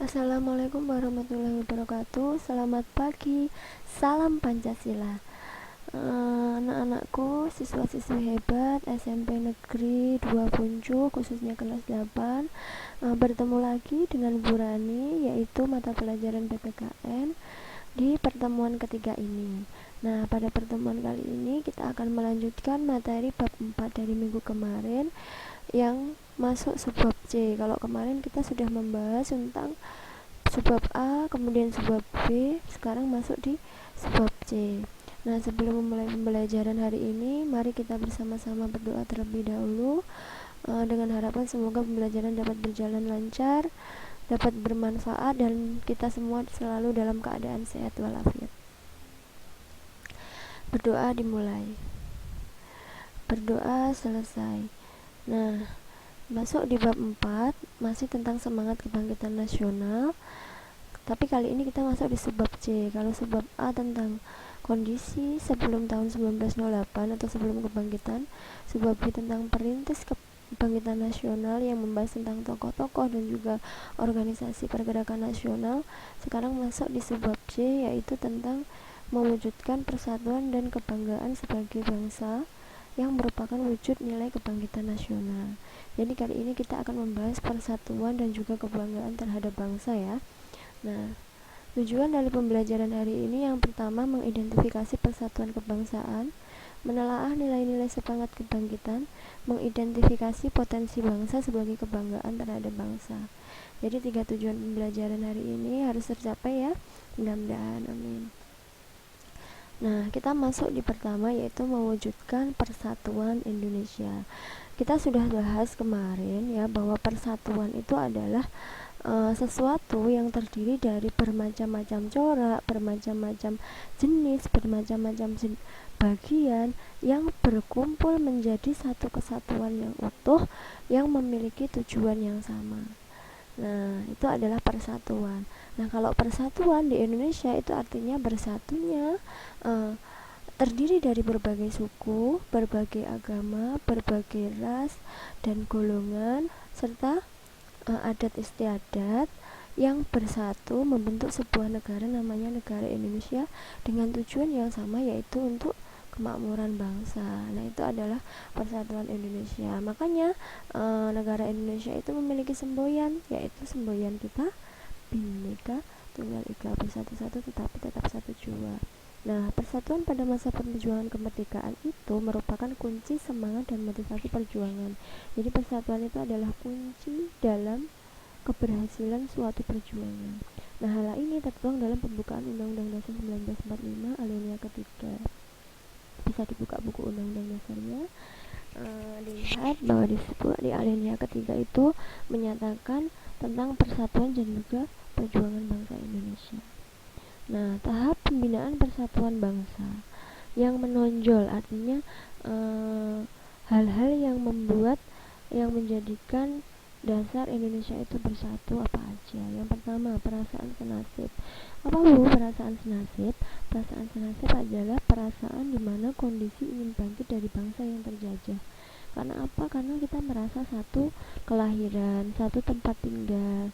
Assalamualaikum warahmatullahi wabarakatuh. Selamat pagi, salam Pancasila. Anak-anakku, siswa-siswi hebat SMP Negeri 2 Punjuk, khususnya kelas 8, bertemu lagi dengan Bu Rani, yaitu mata pelajaran PPKN di pertemuan ketiga ini. Nah, pada pertemuan kali ini kita akan melanjutkan materi bab 4 dari minggu kemarin yang masuk subbab C. Kalau kemarin kita sudah membahas tentang subbab A, kemudian subbab B, sekarang masuk di subbab C. Nah, sebelum memulai pembelajaran hari ini, mari kita bersama-sama berdoa terlebih dahulu, dengan harapan semoga pembelajaran dapat berjalan lancar, dapat bermanfaat, dan kita semua selalu dalam keadaan sehat walafiat. Berdoa dimulai. Berdoa selesai. Nah, masuk di bab 4, masih tentang semangat kebangkitan nasional. Tapi kali ini kita masuk di subbab C. Kalau subbab A tentang kondisi sebelum tahun 1908 atau sebelum kebangkitan, subbab B tentang perintis kebangkitan nasional yang membahas tentang tokoh-tokoh dan juga organisasi pergerakan nasional. Sekarang masuk di subbab C, yaitu tentang mewujudkan persatuan dan kebanggaan sebagai bangsa yang merupakan wujud nilai kebangkitan nasional. Jadi kali ini kita akan membahas persatuan dan juga kebanggaan terhadap bangsa ya. Nah, tujuan dari pembelajaran hari ini yang pertama mengidentifikasi persatuan kebangsaan, menelaah nilai-nilai semangat kebangkitan, mengidentifikasi potensi bangsa sebagai kebanggaan terhadap bangsa. Jadi 3 tujuan pembelajaran hari ini harus tercapai ya, mudah-mudahan, amin. Nah, kita masuk di pertama, yaitu mewujudkan persatuan Indonesia. Kita sudah bahas kemarin ya bahwa persatuan itu adalah sesuatu yang terdiri dari bermacam-macam corak, bermacam-macam jenis, bermacam-macam bagian yang berkumpul menjadi satu kesatuan yang utuh yang memiliki tujuan yang sama. Nah, itu adalah persatuan. Nah, kalau persatuan di Indonesia itu artinya bersatunya terdiri dari berbagai suku, berbagai agama, berbagai ras dan golongan, serta adat istiadat yang bersatu membentuk sebuah negara namanya negara Indonesia dengan tujuan yang sama, yaitu untuk kemakmuran bangsa. Nah, itu adalah persatuan Indonesia. Makanya negara Indonesia itu memiliki semboyan, yaitu semboyan kita Bhinneka Tunggal Ika, bersatu satu tetapi tetap satu jua. Nah, persatuan pada masa perjuangan kemerdekaan itu merupakan kunci semangat dan motivasi perjuangan. Jadi persatuan itu adalah kunci dalam keberhasilan suatu perjuangan. Nah, hal ini tertuang dalam pembukaan Undang-Undang Dasar 1945 alinea ketiga. Bisa dibuka buku Undang-Undang Dasarnya. Dilihat bahwa di alinea ketiga itu menyatakan tentang persatuan dan juga perjuangan bangsa Indonesia. Nah, tahap pembinaan persatuan bangsa yang menonjol artinya hal-hal yang menjadikan dasar Indonesia itu bersatu apa aja. Yang pertama, perasaan senasib. Apa bu perasaan senasib? Perasaan senasib adalah perasaan di mana kondisi ingin bangkit dari bangsa yang terjajah. Karena apa? Karena kita merasa satu kelahiran, satu tempat tinggal,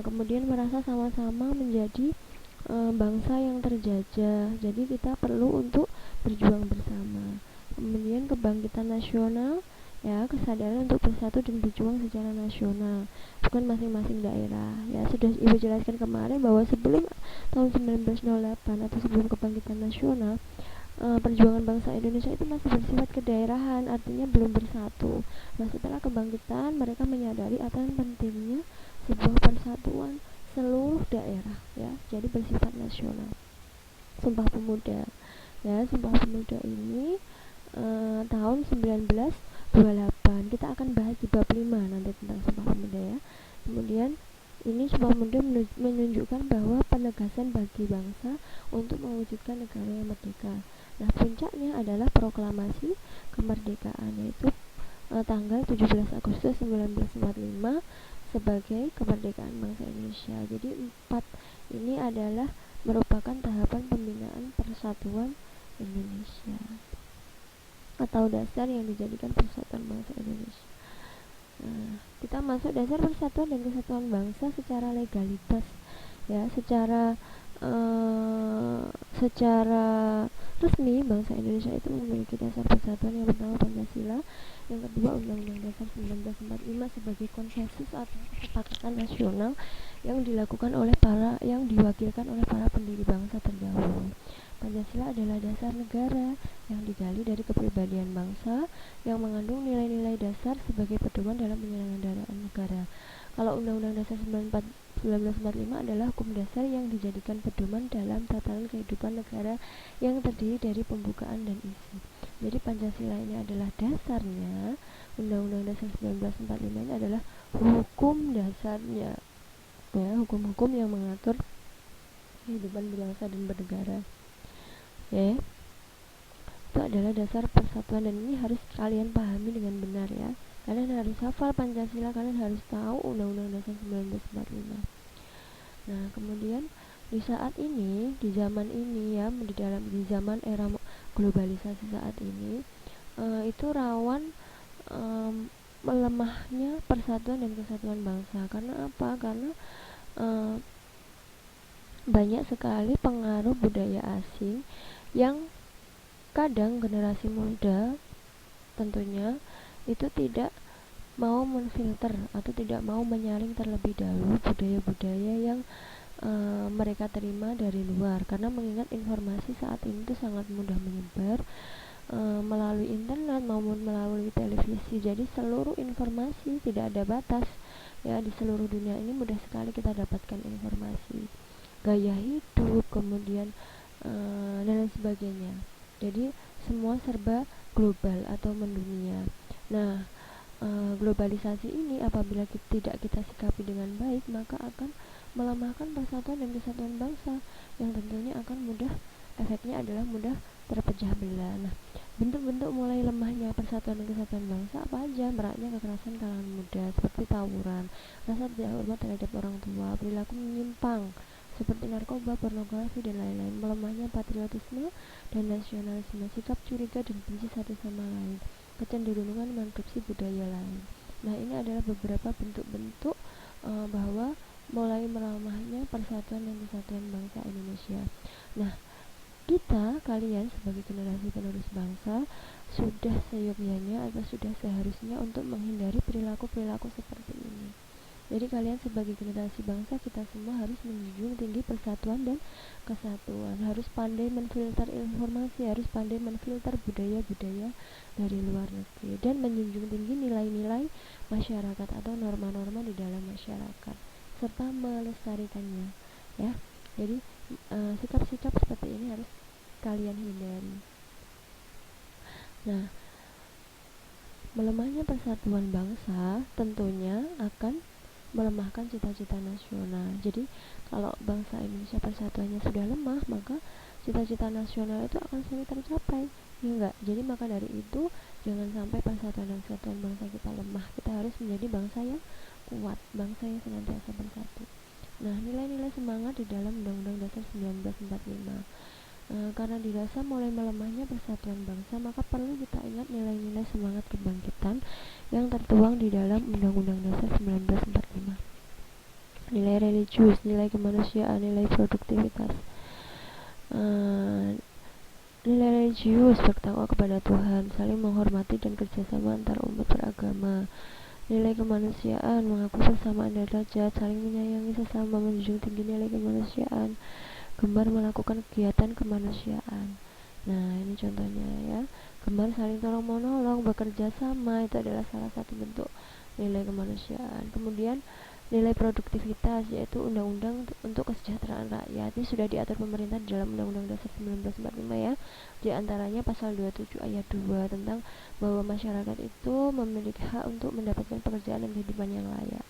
kemudian merasa sama-sama menjadi bangsa yang terjajah. Jadi kita perlu untuk berjuang bersama. Kemudian kebangkitan nasional, ya, kesadaran untuk bersatu dan berjuang secara nasional, bukan masing-masing daerah. Ya, sudah Ibu jelaskan kemarin bahwa sebelum tahun 1908 atau sebelum kebangkitan nasional, perjuangan bangsa Indonesia itu masih bersifat kedaerahan, artinya belum bersatu. Nah, setelah kebangkitan mereka menyadari akan pentingnya sebuah persatuan seluruh daerah, ya, jadi bersifat nasional. Sumpah Pemuda, ya, Sumpah Pemuda ini tahun 1928. Kita akan bahas di bab 5 nanti tentang Sumpah Pemuda ya. Kemudian ini Sumpah Pemuda menunjukkan bahwa penegasan bagi bangsa untuk mewujudkan negara yang merdeka. Nah, puncaknya adalah proklamasi kemerdekaan, yaitu tanggal 17 Agustus 1945 sebagai kemerdekaan bangsa Indonesia. Jadi 4 ini adalah merupakan tahapan pembinaan persatuan Indonesia atau dasar yang dijadikan persatuan bangsa Indonesia. Nah, kita masuk dasar persatuan dan kesatuan bangsa secara legalitas, ya, eh, secara resmi bangsa Indonesia itu memiliki dasar persatuan. Yang pertama Pancasila, yang kedua Undang-Undang Dasar 1945 sebagai konsensus atau kesepakatan nasional yang diwakilkan oleh para pendiri bangsa terdahulu. Pancasila adalah dasar negara yang digali dari kepribadian bangsa yang mengandung nilai-nilai dasar sebagai pedoman dalam penyelenggaraan negara. Kalau Undang-Undang Dasar 1945 adalah hukum dasar yang dijadikan pedoman dalam tatanan kehidupan negara yang terdiri dari pembukaan dan isi. Jadi Pancasila ini adalah dasarnya, Undang-Undang Dasar 1945 ini adalah hukum dasarnya, ya, hukum-hukum yang mengatur kehidupan berbangsa dan bernegara. Ya, itu adalah dasar persatuan dan ini harus kalian pahami dengan benar, ya. Kalian harus hafal Pancasila, kalian harus tahu Undang-Undang Dasar 1945. Nah, kemudian di saat ini, di zaman ini, ya, di zaman era globalisasi saat ini, itu rawan melemahnya persatuan dan kesatuan bangsa. Karena apa? Karena banyak sekali pengaruh budaya asing yang kadang generasi muda tentunya itu tidak mau menfilter atau tidak mau menyaring terlebih dahulu budaya-budaya yang mereka terima dari luar, karena mengingat informasi saat ini itu sangat mudah menyebar melalui internet maupun melalui televisi. Jadi seluruh informasi tidak ada batas, ya, di seluruh dunia ini mudah sekali kita dapatkan informasi, gaya hidup, kemudian dan lain sebagainya. Jadi semua serba global atau mendunia. Nah, globalisasi ini apabila tidak kita sikapi dengan baik, maka akan melemahkan persatuan dan kesatuan bangsa yang tentunya akan efeknya adalah mudah terpecah belah. Nah, bentuk-bentuk mulai lemahnya persatuan dan kesatuan bangsa apa aja? Maraknya kekerasan kalangan muda seperti tawuran, rasa tidak hormat terhadap orang tua, perilaku menyimpang seperti narkoba, pornografi, dan lain-lain, melemahnya patriotisme dan nasionalisme, sikap curiga dan benci satu sama lain, kecenderungan mengadopsi budaya lain. Nah, ini adalah beberapa bentuk-bentuk bahwa mulai melemahnya persatuan dan kesatuan bangsa Indonesia. Nah, kalian sebagai generasi penerus bangsa sudah seyogyanya atau sudah seharusnya untuk menghindari perilaku-perilaku seperti ini. Jadi kalian sebagai generasi bangsa, kita semua harus menjunjung tinggi persatuan dan kesatuan, harus pandai menfilter informasi, harus pandai menfilter budaya-budaya dari luar negeri, dan menjunjung tinggi nilai-nilai masyarakat atau norma-norma di dalam masyarakat serta melestarikannya, ya. Jadi sikap-sikap seperti ini harus kalian hindari. Nah, melemahnya persatuan bangsa tentunya akan melemahkan cita-cita nasional. Jadi kalau bangsa Indonesia persatuannya sudah lemah, maka cita-cita nasional itu akan sulit tercapai, ya enggak? Jadi maka dari itu jangan sampai persatuan dan kesatuan bangsa kita lemah. Kita harus menjadi bangsa yang kuat, bangsa yang senantiasa bersatu. Nah, nilai-nilai semangat di dalam Undang-Undang Dasar 1945. Karena dirasa mulai melemahnya persatuan bangsa, maka perlu kita ingat nilai-nilai semangat kebangkitan yang tertuang di dalam Undang-Undang Dasar 1945. Nilai religius, nilai kemanusiaan, nilai produktivitas. Nilai religius, bertakwa kepada Tuhan, saling menghormati dan kerjasama antar umat beragama. Nilai kemanusiaan, mengakui persamaan derajat, saling menyayangi sesama, menjunjung tinggi nilai kemanusiaan, gemar melakukan kegiatan kemanusiaan. Nah, ini contohnya, ya. Gemar saling tolong menolong, bekerja sama, itu adalah salah satu bentuk nilai kemanusiaan. Kemudian nilai produktivitas, yaitu undang-undang untuk kesejahteraan rakyat. Ini sudah diatur pemerintah di dalam Undang-Undang Dasar 1945, ya. Di antaranya pasal 27 ayat 2 tentang bahwa masyarakat itu memiliki hak untuk mendapatkan pekerjaan dan kehidupan yang layak.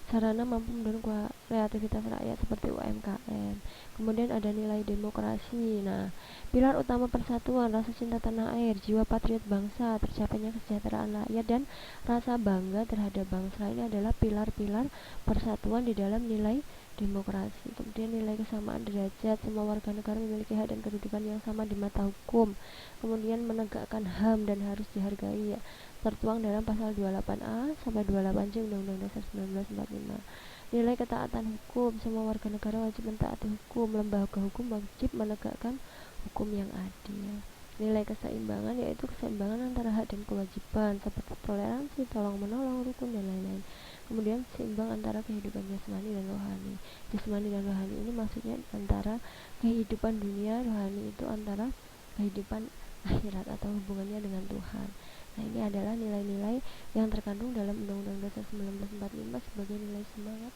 Sarana mampu mendorong kreativitas rakyat seperti UMKM. Kemudian ada nilai demokrasi. Nah, pilar utama persatuan, rasa cinta tanah air, jiwa patriot bangsa, tercapainya kesejahteraan rakyat, dan rasa bangga terhadap bangsa ini adalah pilar-pilar persatuan di dalam nilai demokrasi. Kemudian nilai kesamaan derajat, semua warga negara memiliki hak dan kedudukan yang sama di mata hukum. Kemudian menegakkan HAM dan harus dihargai, ya. tertuang dalam pasal 28A sampai 28C Undang-Undang Dasar 1945. Nilai ketaatan hukum, semua warga negara wajib mentaati hukum, lembaga hukum wajib menegakkan hukum yang adil. Nilai keseimbangan, yaitu keseimbangan antara hak dan kewajiban seperti toleransi, tolong menolong, rukun, dan lain-lain. Kemudian seimbang antara kehidupan jasmani dan rohani. Jasmani dan rohani ini maksudnya antara kehidupan dunia, rohani itu antara kehidupan akhirat atau hubungannya dengan Tuhan. Nah, ini adalah nilai-nilai yang terkandung dalam Undang-Undang Dasar 1945 sebagai nilai semangat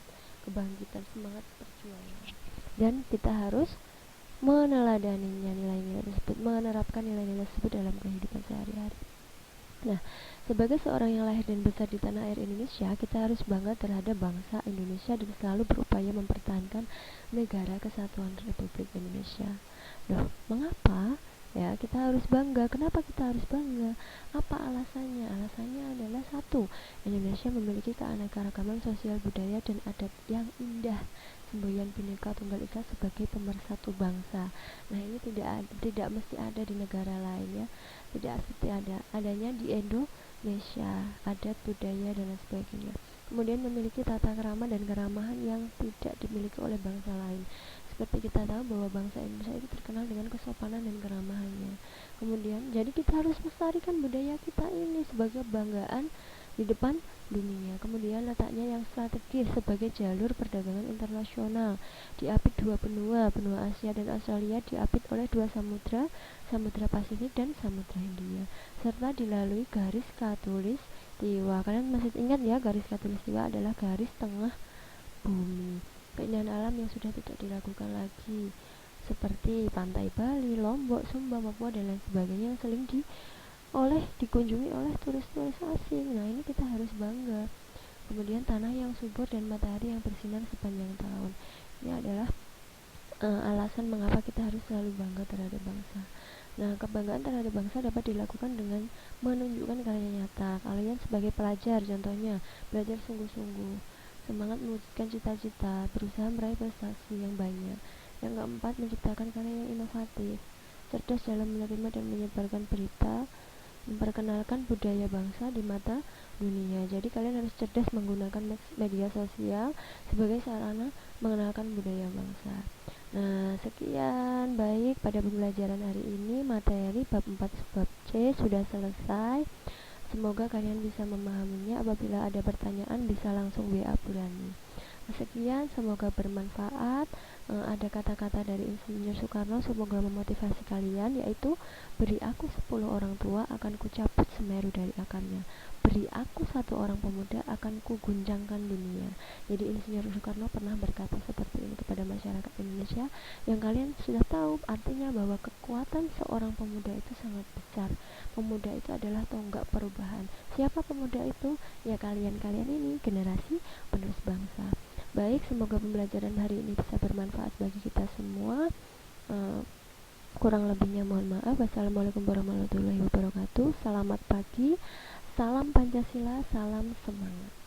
kebangkitan, semangat perjuangan. Dan kita harus meneladaninya, nilai-nilai tersebut, menerapkan nilai-nilai tersebut dalam kehidupan sehari-hari. Nah, sebagai seorang yang lahir dan besar di tanah air Indonesia, kita harus bangga terhadap bangsa Indonesia dan selalu berupaya mempertahankan negara kesatuan Republik Indonesia. Loh, mengapa? Ya, kita harus bangga. Kenapa kita harus bangga? Apa alasannya? Alasannya adalah satu, Indonesia memiliki keanekaragaman sosial budaya dan adat yang indah, semboyan Bhinneka Tunggal Ika sebagai pemersatu bangsa. Nah, ini tidak mesti ada di negara lain ya. Tidak seperti adanya di Indonesia, adat, budaya dan lain sebagainya. Kemudian memiliki tata krama dan keramahan yang tidak dimiliki oleh bangsa lain. Seperti kita tahu bahwa bangsa Indonesia itu terkenal dengan kesopanan dan keramahannya. Kemudian, jadi kita harus melestarikan budaya kita ini sebagai kebanggaan di depan dunia. Kemudian letaknya yang strategis sebagai jalur perdagangan internasional, diapit dua benua, benua Asia dan Australia diapit oleh dua samudra, Samudra Pasifik dan Samudra Hindia, serta dilalui garis khatulistiwa. Kalian masih ingat ya, garis khatulistiwa adalah garis tengah bumi. Keindahan alam yang sudah tidak diragukan lagi, seperti pantai Bali, Lombok, Sumba, Papua dan lain sebagainya yang sering dikunjungi oleh turis-turis asing. Nah, ini kita harus bangga. Kemudian tanah yang subur dan matahari yang bersinar sepanjang tahun. Ini adalah alasan mengapa kita harus selalu bangga terhadap bangsa. Nah, kebanggaan terhadap bangsa dapat dilakukan dengan menunjukkan karya nyata. Kalian sebagai pelajar, contohnya, belajar sungguh-sungguh, semangat mewujudkan cita-cita, berusaha meraih prestasi yang banyak. Yang keempat, menciptakan karya yang inovatif, cerdas dalam menerima dan menyebarkan berita, memperkenalkan budaya bangsa di mata dunia. Jadi kalian harus cerdas menggunakan media sosial sebagai sarana mengenalkan budaya bangsa. Nah, sekian baik pada pembelajaran hari ini. Materi bab 4 bab C sudah selesai. Semoga kalian bisa memahaminya. Apabila ada pertanyaan bisa langsung WA Burani. Sekian, semoga bermanfaat. Ada kata-kata dari Insinyur Soekarno, semoga memotivasi kalian, yaitu beri aku 10 orang tua akan kucabut Semeru dari akarnya, beri aku 1 orang pemuda akan kuguncangkan dunia. Jadi Insinyur Soekarno pernah berkata seperti ini kepada masyarakat Indonesia, yang kalian sudah tahu artinya bahwa kekuatan seorang pemuda itu sangat besar. Pemuda itu adalah tonggak perubahan. Siapa pemuda itu? Ya kalian-kalian ini, generasi penerus bangsa. Baik, semoga pembelajaran hari ini bisa bermanfaat bagi kita semua. Kurang lebihnya mohon maaf. Wassalamualaikum warahmatullahi wabarakatuh. Selamat pagi, salam Pancasila, salam semangat.